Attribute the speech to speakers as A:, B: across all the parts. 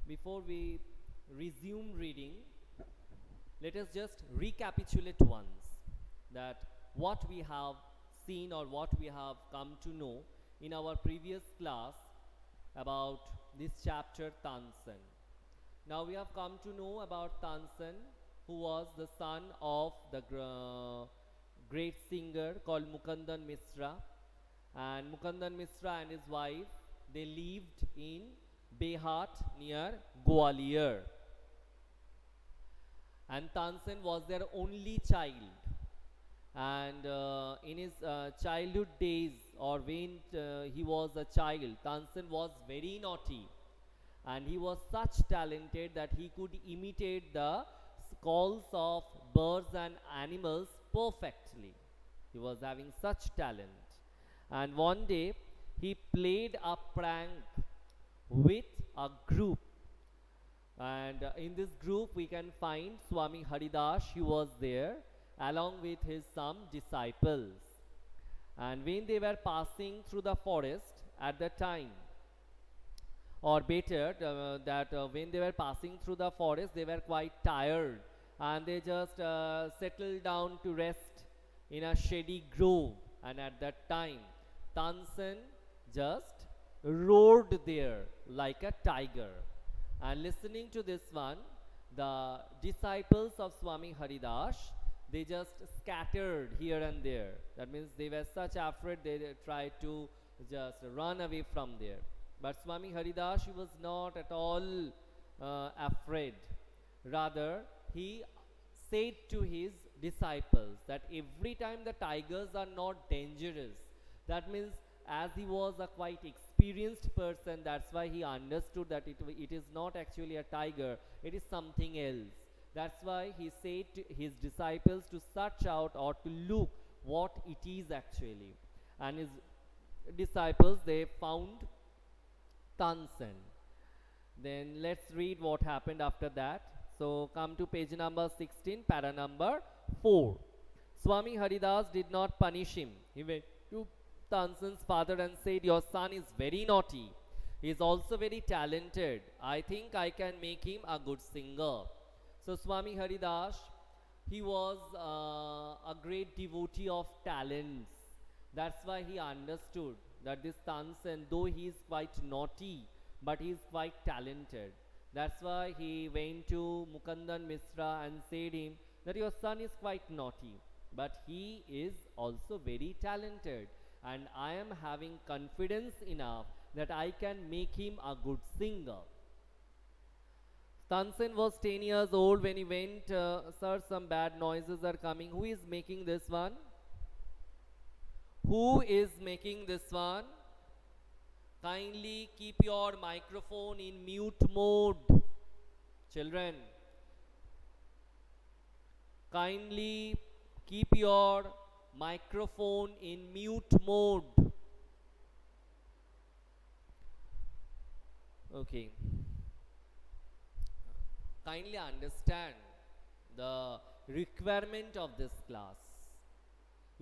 A: Before we resume reading, let us just recapitulate once that what we have seen or what we have come to know in our previous class about this chapter Tansen. Now we have come to know about Tansen, who was the son of the great singer called Mukundan Misra. And Mukundan Misra and his wife, they lived in Behat near Gwalior. And Tansen was their only child. And in his childhood days, or when he was a child, Tansen was very naughty, and he was such talented that he could imitate the calls of birds and animals perfectly. He was having such talent. And one day he played a prank with a group, and in this group we can find Swami Haridas. He was there along with his some disciples. And when they were passing through the forest at the time, or better that when they were passing through the forest, they were quite tired, and they just settled down to rest in a shady grove. And at that time, Tansen just roared there like a tiger. And listening to this one, the disciples of Swami Haridas, they just scattered here and there. That means they were such afraid, they tried to just run away from there. But Swami Haridas, he was not at all afraid. Rather, he said to his disciples that every time the tigers are not dangerous, that means as he was a quite experienced person, that's why he understood that it is not actually a tiger, it is something else. That's why he said to his disciples to search out or to look what it is actually. And his disciples, they found Tansen. Then let's read what happened after that. So come to page number 16, para number 4. Swami Haridas did not punish him. He went to Tansen's father and said, "Your son is very naughty. He is also very talented. I think I can make him a good singer." So Swami Haridas, he was a great devotee of talents. That's why he understood that this Tansen, though he is quite naughty, but he is quite talented. That's why he went to Mukundan Misra and said him that your son is quite naughty, but he is also very talented, and I am having confidence enough that I can make him a good singer. Tansen was 10 years old when he went, "Sir, some bad noises are coming." Who is making this one? Who is making this one? Kindly keep your microphone in mute mode. Children, kindly keep your microphone in mute mode. Okay. Kindly understand the requirement of this class.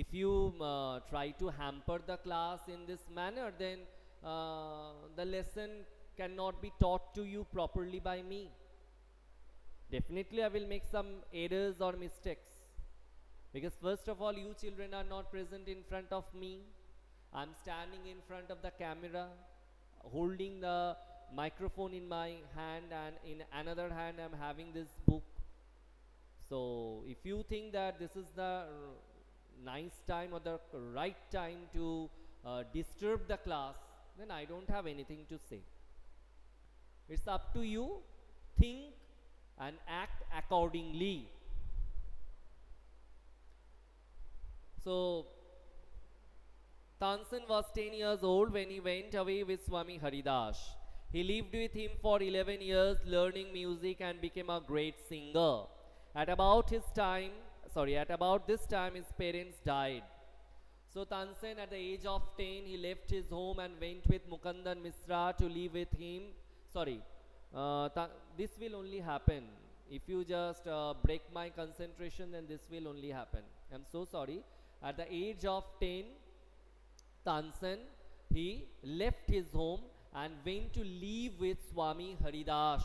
A: If you try to hamper the class in this manner, then the lesson cannot be taught to you properly by me. Definitely I will make some errors or mistakes, because first of all, you children are not present in front of me. I'm standing in front of the camera, holding the microphone in my hand, and in another hand I'm having this book. So if you think that this is the nice time or the right time to disturb the class, then I don't have anything to say. It's up to you. Think and act accordingly. So Tansen was 10 years old when he went away with Swami Haridas. He lived with him for 11 years, learning music, and became a great singer. At about this time, his parents died. So Tansen, at the age of 10, he left his home and went with Mukundan Misra to live with him. Sorry, this will only happen if you just break my concentration, then this will only happen. I'm so sorry. At the age of 10, Tansen, he left his home and went to live with Swami Haridas.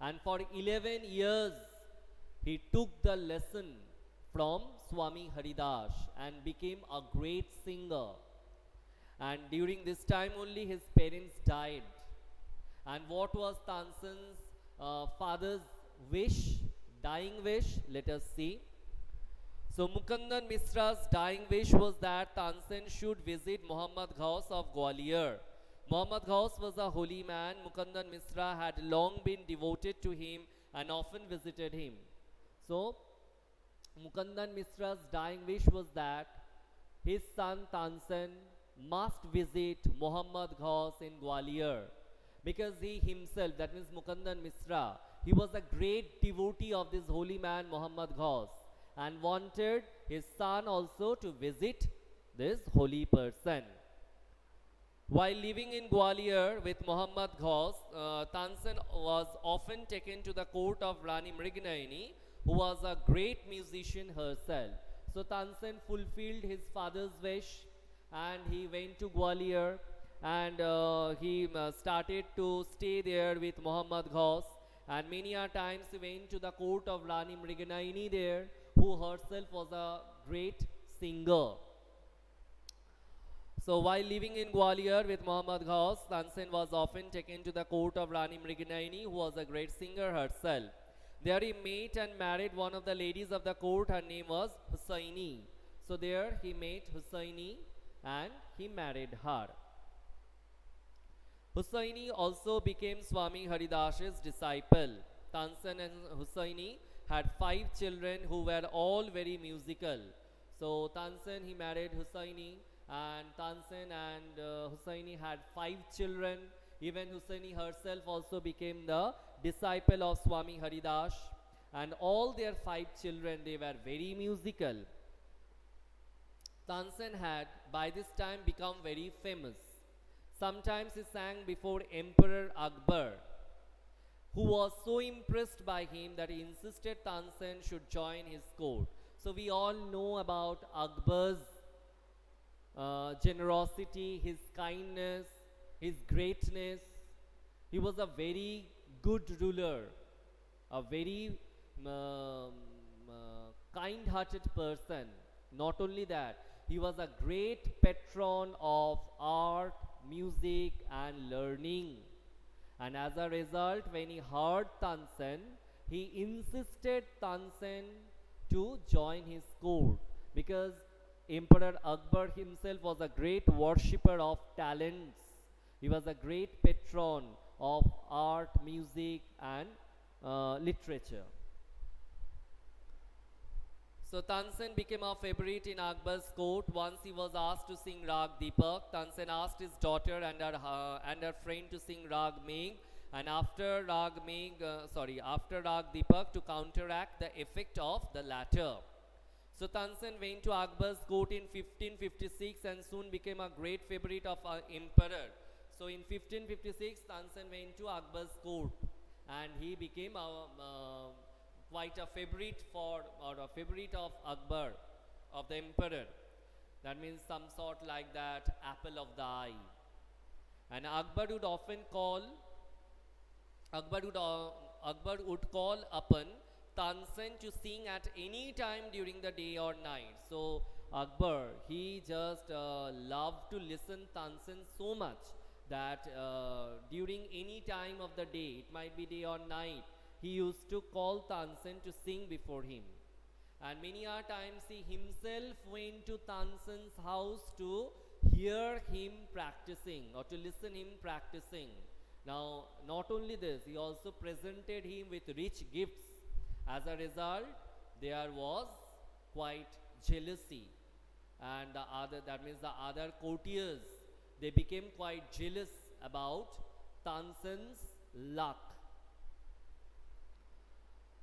A: And for 11 years, he took the lesson from Swami Haridas and became a great singer. And during this time only his parents died. And what was Tansen's father's wish, dying wish? Let us see. So Mukundan Misra's dying wish was that Tansen should visit Muhammad Ghaus of Gwalior. Muhammad Ghaus was a holy man. Mukundan Misra had long been devoted to him and often visited him. So Mukundan Misra's dying wish was that his son Tansen must visit Muhammad Ghaus in Gwalior, because he himself, that means Mukundan Misra, he was a great devotee of this holy man Muhammad Ghaus and wanted his son also to visit this holy person. While living in Gwalior with Muhammad Ghaus, Tansen was often taken to the court of Rani Mrignayini, who was a great musician herself. So Tansen fulfilled his father's wish and he went to Gwalior, and he started to stay there with Muhammad Ghaus, and many a times he went to the court of Rani Mrignayini there, who herself was a great singer. So while living in Gwalior with Muhammad Ghaus, Tansen was often taken to the court of Rani Mrignayini, who was a great singer herself. There he met and married one of the ladies of the court. Her name was Husaini. So there he met Husaini and he married her. Husaini also became Swami Haridas's disciple. Tansen and Husaini had 5 children who were all very musical. So Tansen, he married Husaini, and Tansen and Husaini had 5 children. Even Husaini herself also became the disciple of Swami Haridas, and all their 5 children, they were very musical. Tansen had by this time become very famous. Sometimes he sang before Emperor Akbar, who was so impressed by him that he insisted Tansen should join his court. So we all know about Akbar's generosity, his kindness, his greatness. He was a very good ruler, a very kind-hearted person. Not only that, he was a great patron of art, music and learning. And as a result, when he heard Tansen, he insisted Tansen to join his court, because Emperor Akbar himself was a great worshipper of talents. He was a great patron of art, music and literature. So Tansen became a favorite in Akbar's court. Once he was asked to sing Rag Deepak. Tansen asked his daughter and her friend to sing Rag Megh, and after Rag Deepak, to counteract the effect of the latter. So Tansen went to Akbar's court in 1556 and soon became a great favorite of emperor. So in 1556, Tansen went to Akbar's court and he became quite a favorite of Akbar, of the emperor. That means some sort like that apple of the eye. And Akbar would call upon Tansen to sing at any time during the day or night. So Akbar, he just loved to listen Tansen so much that during any time of the day, it might be day or night, he used to call Tansen to sing before him. And many a times he himself went to Tansen's house to hear him practicing or to listen him practicing. Now, not only this, he also presented him with rich gifts. As a result, there was quite jealousy, and that means the other courtiers, they became quite jealous about Tansen's luck.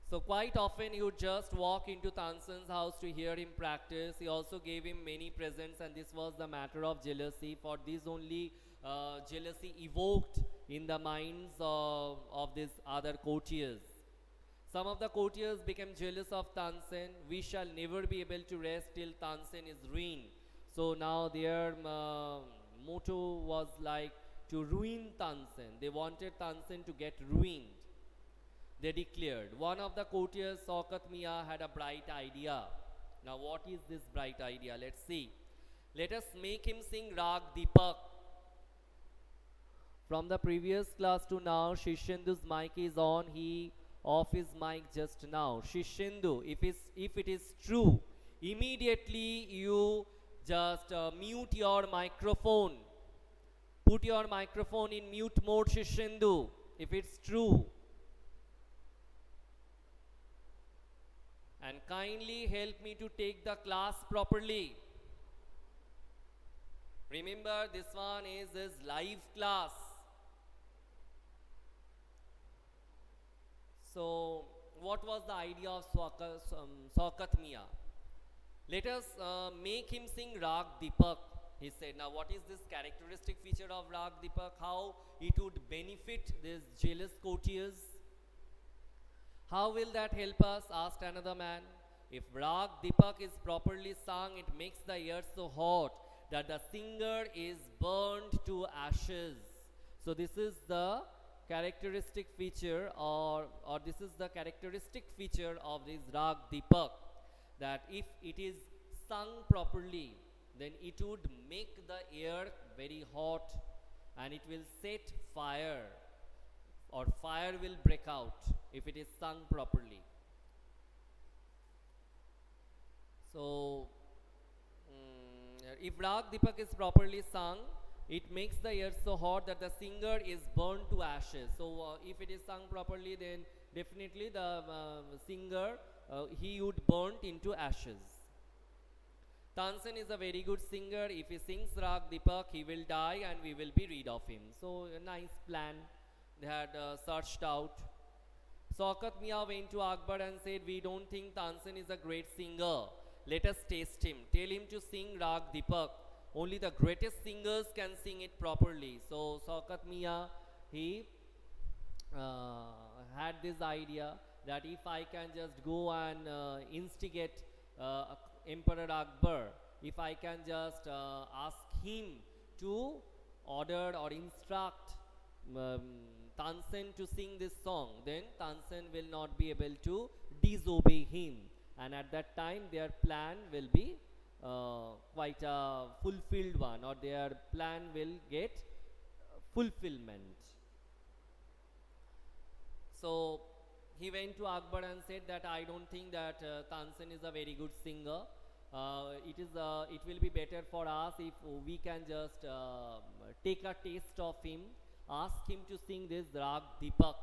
A: So quite often he would just walk into Tansen's house to hear him practice. He also gave him many presents, and this was the matter of jealousy. For this only jealousy evoked in the minds of these other courtiers. Some of the courtiers became jealous of Tansen. We shall never be able to rest till Tansen is ruined. So now their motto was like, to ruin Tansen. They wanted Tansen to get ruined. They declared. One of the courtiers, Shaukat Mia, had a bright idea. Now, what is this bright idea? Let's see. Let us make him sing Rag Deepak. From the previous class to now, Shishendu's mic is on. He off his mic just now. Shishendu, if it is true, immediately you just mute your microphone. Put your microphone in mute mode, Shishendu, if it's true. And kindly help me to take the class properly. Remember, this one is his live class. So, what was the idea of Shaukat Mia? Let us make him sing Rag Deepak, he said. Now, what is this characteristic feature of Rag Deepak? How it would benefit these jealous courtiers? How will that help us? Asked another man. If Rag Deepak is properly sung, it makes the air so hot that the singer is burned to ashes. So this is the characteristic feature or this is the characteristic feature of this Rag Deepak, that if it is sung properly, then it would make the air very hot and it will set fire, or fire will break out if it is sung properly. So, if Rag Deepak is properly sung, it makes the air so hot that the singer is burned to ashes. So, if it is sung properly, then definitely the singer, he would burn into ashes. Tansen is a very good singer. If he sings Rag Deepak, he will die and we will be rid of him. So, a nice plan they had searched out. Shaukat Mia went to Akbar and said, we don't think Tansen is a great singer. Let us test him. Tell him to sing Rag Deepak. Only the greatest singers can sing it properly. So Shaukat Mia, he had this idea that if I can just go and instigate Emperor Akbar, if I can just ask him to order or instruct Tansen to sing this song, then Tansen will not be able to disobey him, and at that time their plan will be quite a fulfilled one, or their plan will get fulfillment. So he went to Akbar and said that I don't think that Tansen is a very good singer. It will be better for us if we can just take a taste of him, ask him to sing this Rag Deepak.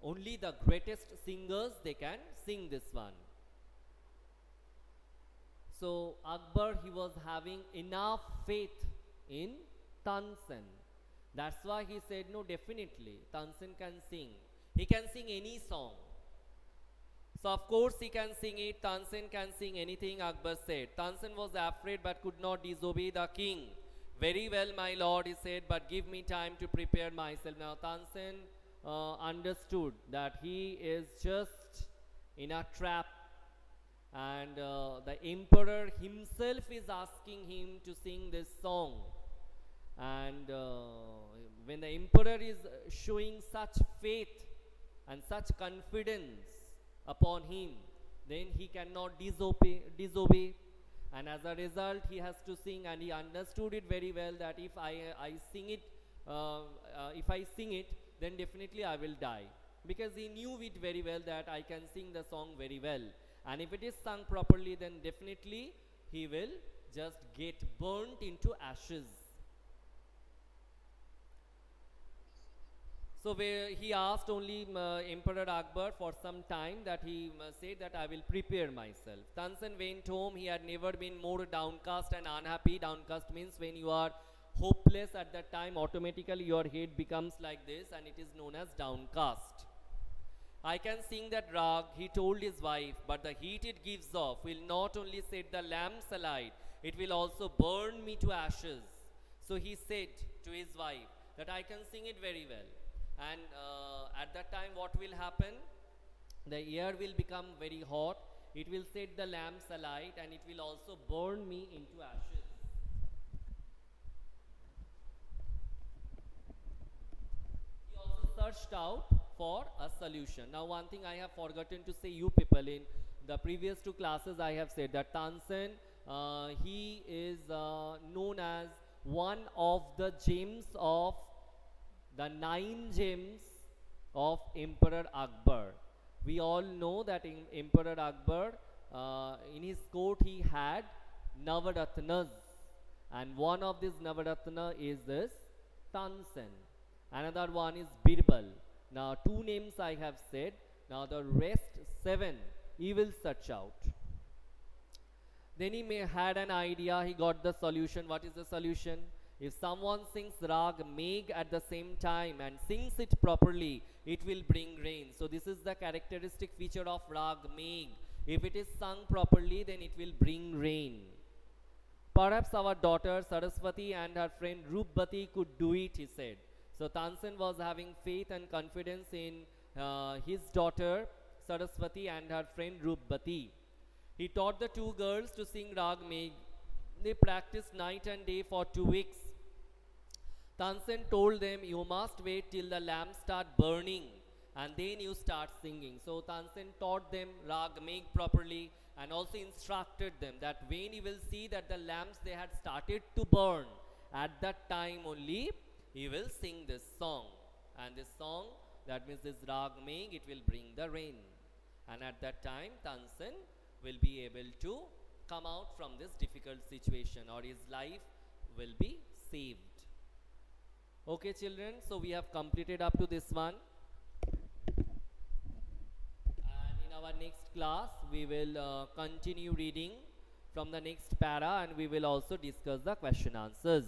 A: Only the greatest singers, they can sing this one. So Akbar, he was having enough faith in Tansen. That's why he said, no, definitely Tansen can sing. He can sing any song. So of course he can sing it. Tansen can sing anything, Akbar said. Tansen was afraid but could not disobey the king. Very well, my lord, he said, but give me time to prepare myself. Now Tansen understood that he is just in a trap, and the emperor himself is asking him to sing this song. And when the emperor is showing such faith and such confidence upon him, then he cannot disobey. And as a result, he has to sing, and he understood it very well that if I sing it, then definitely I will die, because he knew it very well that I can sing the song very well, and if it is sung properly, then definitely he will just get burnt into ashes. So he asked only Emperor Akbar for some time, that he said that I will prepare myself. Tansen went home. He had never been more downcast and unhappy. Downcast means when you are hopeless at that time, automatically your head becomes like this, and it is known as downcast. I can sing that rag, he told his wife, but the heat it gives off will not only set the lamps alight, it will also burn me to ashes. So he said to his wife that I can sing it very well. And at that time what will happen? The air will become very hot, it will set the lamps alight, and it will also burn me into ashes. searched out for a solution. Now one thing I have forgotten to say, you people, in the previous two classes I have said that Tansen, he is known as one of the gems of the 9 gems of Emperor Akbar. We all know that in Emperor Akbar, in his court he had Navaratnas, and one of these Navaratna is this Tansen. Another one is Birbal. Now two names I have said. Now the rest 7 you will search out. Then he may had an idea, he got the solution. What is the solution? If someone sings Rag Megh at the same time and sings it properly, it will bring rain. So this is the characteristic feature of Rag Megh. If it is sung properly, then it will bring rain. Perhaps our daughter Saraswati and her friend Rupbati could do it, he said. So Tansen was having faith and confidence in his daughter Saraswati and her friend Rupbati. He taught the two girls to sing Rag Megh. They practiced night and day for 2 weeks. Tansen told them, you must wait till the lamps start burning and then you start singing. So Tansen taught them Rag Megh properly and also instructed them that when you will see that the lamps they had started to burn, at that time only you will sing this song. And this song, that means this Rag Megh, it will bring the rain. And at that time Tansen will be able to come out from this difficult situation, or his life will be saved. Okay children, so we have completed up to this one. And in our next class we will continue reading from the next para, and we will also discuss the question answers.